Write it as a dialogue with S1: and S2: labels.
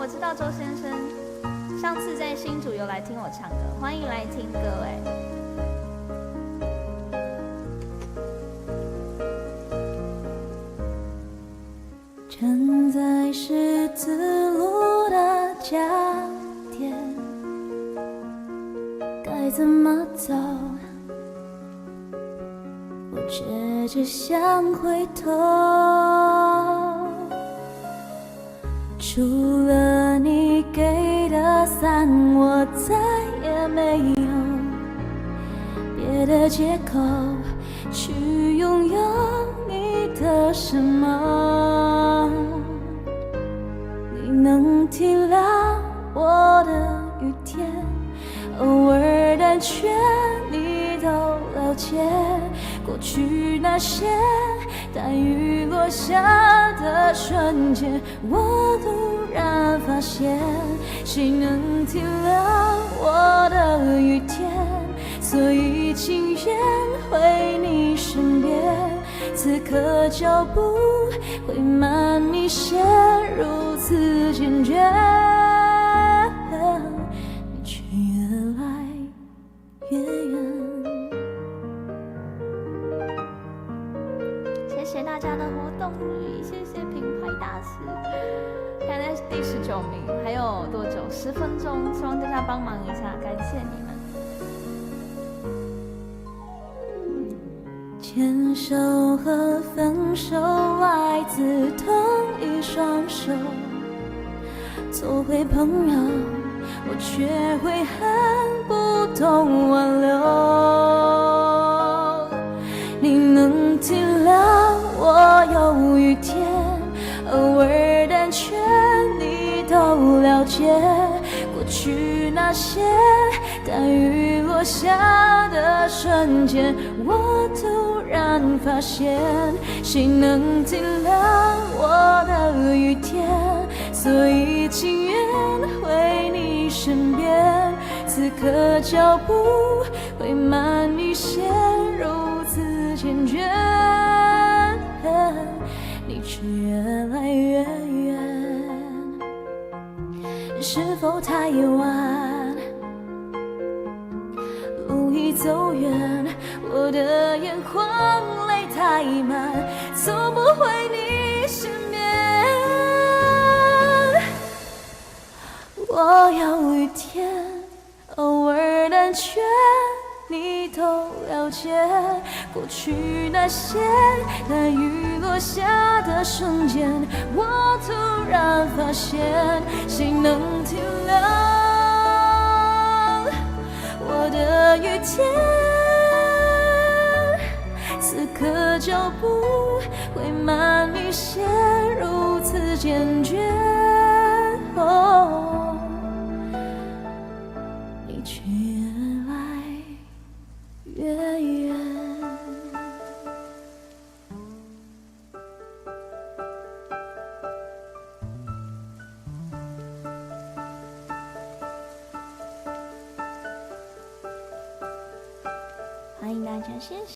S1: 我知道周先生上次在新竹有来听我唱歌，欢迎来听歌哎。
S2: 站在十字路的交点，该怎么走？我倔着想回头，除了你给的伞，我再也没有别的借口去拥有你的什么。你能体谅我的雨天，偶尔胆怯你都了解。过去那些大雨落下的瞬间，我突然发现，谁能体谅我的雨天？所以情愿回你身边，此刻脚步会慢一些，如此坚决，你却越来越远。
S1: 谢谢大家的活动语，谢谢品牌大使。现在第19名，还有多久？10分钟，希望大家帮忙一下，感谢你们。
S2: 牵手和分手来自同一双手，做回朋友，我却会很不懂挽留。你能体谅我有雨天，偶尔胆怯你都了解。过去那些大雨落下的瞬间，我突然发现，谁能体谅我的雨天？所以情愿回你身边，此刻脚步会慢一些，如此坚决，你却越来越远。是否太晚？路已走远，我的眼眶泪太满，走不回你身边。我有雨天，偶尔胆怯你都了解。过去那些大雨落下的瞬间，我突然发现，谁能体谅我的雨天？此刻脚步会慢一些，如此坚决，你却越来越远。
S1: 欢迎大家，谢谢。